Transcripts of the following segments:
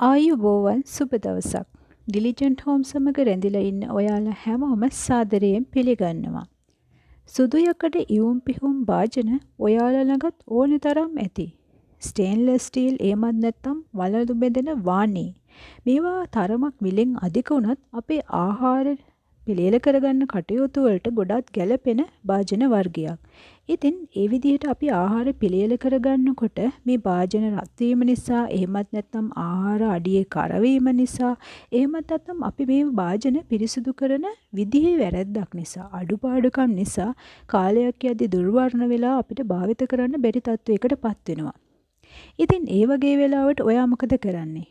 ආයුබෝවන් සුබ දවසක්. ඩිලිජන්ට් හෝම් සමග රැඳිලා ඉන්න ඔයාලා හැමෝම සාදරයෙන් පිළිගන්නවා. සුදු යකඩ ඉවුම් පිහුම් භාජන ඔයාලා ළඟත් ඕනේ තරම් ඇති. ස්ටේන්ලස් ස්ටීල් එහෙමත් නැත්නම් වලලු බෙදෙන වාණි. මේවා තරමක් මිලෙන් අධික වුණත් අපේ ආහාර පිළියෙල කරගන්න කටයුතු වලට ගොඩක් ගැළපෙන භාජන වර්ගයක්. ඉතින් ඒ විදිහට අපි ආහාර පිළියෙල කරගන්නකොට මේ භාජන රත් වීම නිසා එහෙමත් නැත්නම් ආහාර අඩියේ කරවීම නිසා එහෙමත් නැත්නම් අපි මේ භාජන පිරිසිදු කරන විදිහේ වැරැද්දක් නිසා අඩුපාඩුකම් නිසා කාලයක් යද්දී දුර්වර්ණ වෙලා අපිට භාවිත කරන්න බැරි තත්වයකටපත් වෙනවා. ඉතින් ඒ වගේ වෙලාවට ඔයා මොකද කරන්නේ?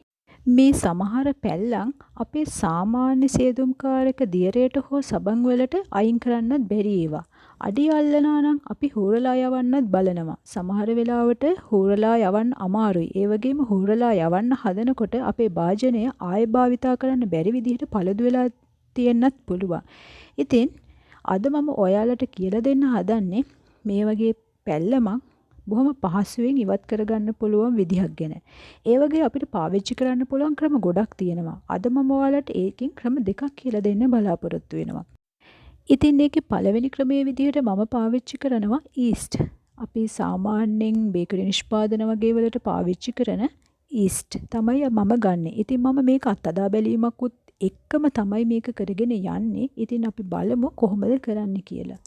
මේ සමහර පැල්ලම් අපේ සාමාන්‍ය සේදුම්කාරක දියරයට හෝ සබන් වලට අයින් කරන්නත් බැරි ඒවා. අඩිය අල්ලනවා නම් අපි හූරලා යවන්නත් බලනවා. සමහර වෙලාවට හූරලා යවන්න අමාරුයි. ඒ වගේම හූරලා යවන්න හදනකොට අපේ භාජනය ආයෙ භාවිතා කරන්න බැරි විදිහට පළදු වෙලා තියෙන්නත් පුළුවන්. ඉතින් අද මම ඔයාලට කියලා දෙන්න හදන්නේ මේ වගේ පැල්ලමක් බොහොම පහසුවෙන් ඉවත් කරගන්න පුළුවන් විදිහක් ගැන. ඒ වගේ අපිට පාවිච්චි කරන්න පුළුවන් ක්‍රම ගොඩක් තියෙනවා. අද මම ඔයාලට ඒකෙන් ක්‍රම දෙකක් කියලා දෙන්න බලාපොරොත්තු වෙනවා. ඉතින් ඒකේ පළවෙනි ක්‍රමයේ විදිහට මම පාවිච්චි කරනවා ඊස්ට්. අපි සාමාන්‍යයෙන් බේකරි නිෂ්පාදන වගේ වලට පාවිච්චි කරන ඊස්ට් තමයි මම ගන්නෙ. ඉතින් මම මේක අත්අදා බැලීමකුත් එක්කම තමයි මේක කරගෙන යන්නේ. ඉතින් අපි බලමු කොහොමද කරන්න කියලා.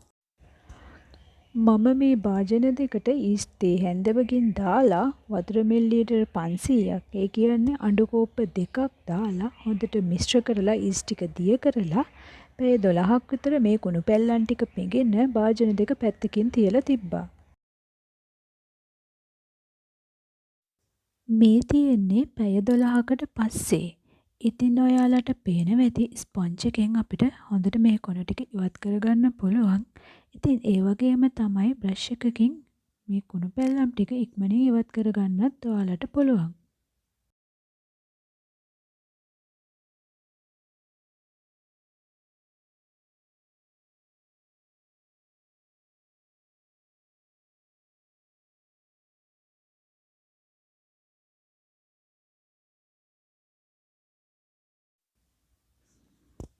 මම මේ භාජන දෙකට ඊස්ට් තේ හැන්දවකින් දාලා වතුර මිලිලීටර් 500ක් ඒ කියන්නේ අඬු කෝප්ප දෙකක් දාලා හොඳට මිශ්‍ර කරලා ඊස්ට් ටික දිය කරලා පැය 12ක් විතර මේ කුණු පැල්ලම් ටික පෙඟෙන්න භාජන දෙක පැත්තකින් තියලා තිබ්බා. මේ තියෙන්නේ පැය 12කට පස්සේ. ඉතින් ඔයාලට පේනවා ඇති ස්පොන්ජ් එකෙන් අපිට හොඳට මේ කොන ටික ඉවත් කරගන්න පුළුවන්. ඉතින් ඒ වගේම තමයි බ්‍රෂ් එකකින් මේ කුණු පැල්ලම් ටික ඉක්මනින් ඉවත් කරගන්නත් ඔයාලට පුළුවන්.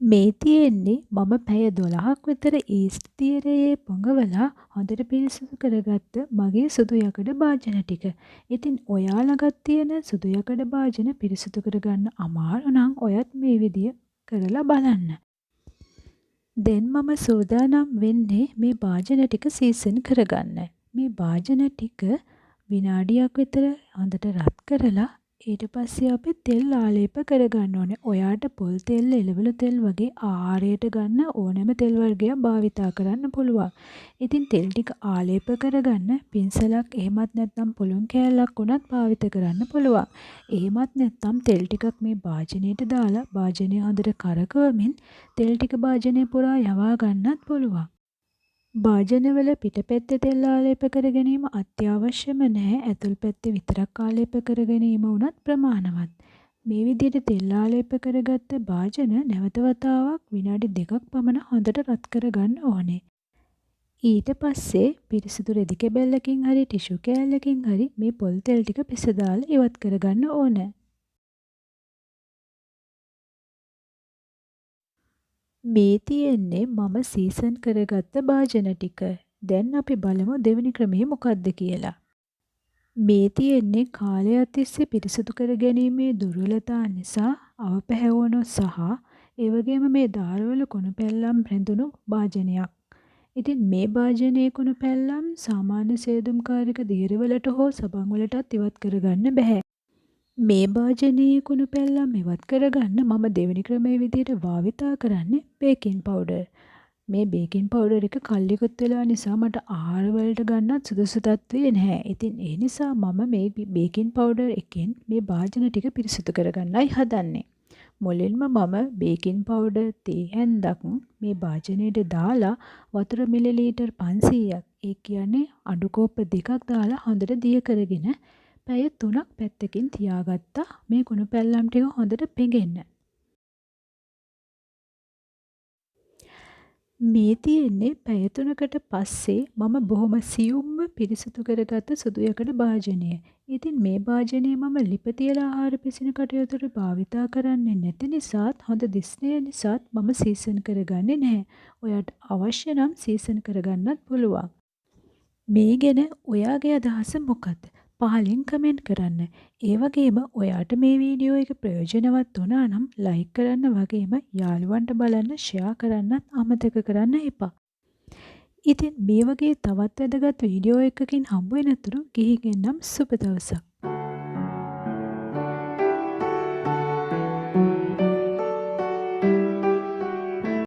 මේ තියෙන්නේ මම පැය 12ක් විතර ඊස්ට් තියරයේ පොඟවලා හොඳට පිරිසිදු කරගත්ත මගේ සුදු යකඩ භාජන ටික. ඉතින් ඔයා ළඟත් තියෙන සුදු යකඩ භාජන පිරිසිදු කරගන්න අමාරු නම් ඔයත් මේ විදිය කරලා බලන්න. දැන් මම සූදානම් වෙන්නේ මේ භාජන ටික සීසන් කරගන්න. මේ භාජන ටික විනාඩියක් විතර හොඳට රත් කරලා ඊට පස්සේ අපි තෙල් ආලේප කරගන්න ඕනේ. ඔයාට පොල් තෙල්, එළවලු තෙල් වගේ ආහාරයට ගන්න ඕනෑම තෙල් වර්ගයක් භාවිතා කරන්න පුළුවන්. ඉතින් තෙල් ටික ආලේප කරගන්න පින්සලක් එහෙමත් නැත්නම් පුළුන් කෑල්ලක් උනත් භාවිත කරන්න පුළුවන්. එහෙමත් නැත්නම් තෙල් ටිකක් මේ භාජනයට දාලා භාජනය හොඳට කරකවමින් තෙල් ටික භාජනය පුරා යවා ගන්නත් පුළුවන්. භාජනවල පිටපැත්තේ තෙල් ආලේප කර ගැනීම අත්‍යවශ්‍යම නැහැ. ඇතුල් පැත්තේ විතරක් ආලේප කර ගැනීම වුණත් ප්‍රමාණවත්. මේ විදිහට තෙල් ආලේප කරගත්ත භාජන නැවත වතාවක් විනාඩි 2ක් පමණ හොඳට රත් කරගන්න ඕනේ. ඊට පස්සේ පිරිසිදු රෙදි කැබැල්ලකින් හරි ටිෂු කෑල්ලකින් හරි මේ පොල් තෙල් ටික පිස දාලා ඉවත් කරගන්න ඕනේ. මේ තියෙන්නේ මම සීසන් කරගත්ත භාජන ටික. දැන් අපි බලමු දෙවෙනි ක්‍රමය මොකක්ද කියලා. මේ තියෙන්නේ කාලයක් තිස්සේ පිරිසිදු කර ගැනීමේ දුර්වලතා නිසා අවපැහැවුණු සහ ඒ වගේම මේ දාරවල කුණු පැල්ලම් රැඳුණු භාජනයක්. ඉතින් මේ භාජනයේ කුණු පැල්ලම් සාමාන්‍ය සේදුම්කාරක දියරවලට හෝ සබන් වලටත් ඉවත් කරගන්න බෑ. මේ භාජනයේ කුණු පැල්ලම් ඉවත් කරගන්න මම දෙවෙනි ක්‍රමයේ විදිහට භාවිතා කරන්නේ බේකින් පවුඩර්. මේ බේකින් පවුඩර් එක කල්ලිකුත් වෙලා නිසා මට ආහාර වලට ගන්නත් සුදුසු තත්ත්වයේ නැහැ. ඉතින් ඒ නිසා මම මේ බේකින් පවුඩර් එකෙන් මේ භාජන ටික පිරිසිදු කරගන්නයි හදන්නේ. මුලින්ම මම බේකින් පවුඩර් තේ හැන්දක් මේ භාජනයට දාලා වතුර මිලිලීටර් 500ක් ඒ කියන්නේ අඬු කෝප්ප දෙකක් දාලා හොඳට දිය කරගෙන පැය 3ක් පැත්තකින් තියාගත්තා මේ කුණු පැල්ලම් ටික හොඳට පෙඟෙන්න. මේ තියෙන්නේ පැය 3කට පස්සේ මම බොහොම සියුම්ව පිරිසිදු කරගත්ත සුදු යකඩ භාජනය. ඉතින් මේ භාජනය මම ලිප තියලා ආහාර පිසින කටයුතුට භාවිතා කරන්නේ නැති නිසාත් හොඳ දිස්නය නිසාත් මම සීසන් කරගන්නේ නැහැ. ඔයාට අවශ්‍ය නම් සීසන් කරගන්නත් පුළුවන්. මේ ගැන ඔයාගේ අදහස මොකක්ද? පහලින් කමෙන්ට් කරන්න. ඒ වගේම ඔයාට මේ වීඩියෝ එක ප්‍රයෝජනවත් වුණා නම් ලයික් කරන්න වගේම යාළුවන්ට බලන්න ෂෙයා කරන්නත් අමතක කරන්න එපා. ඉතින් මේ වගේ තවත් වැදගත් වීඩියෝ එකකින් හම්බ වෙනතුරු ගිහින් එන්නම් සුබ දවසක්.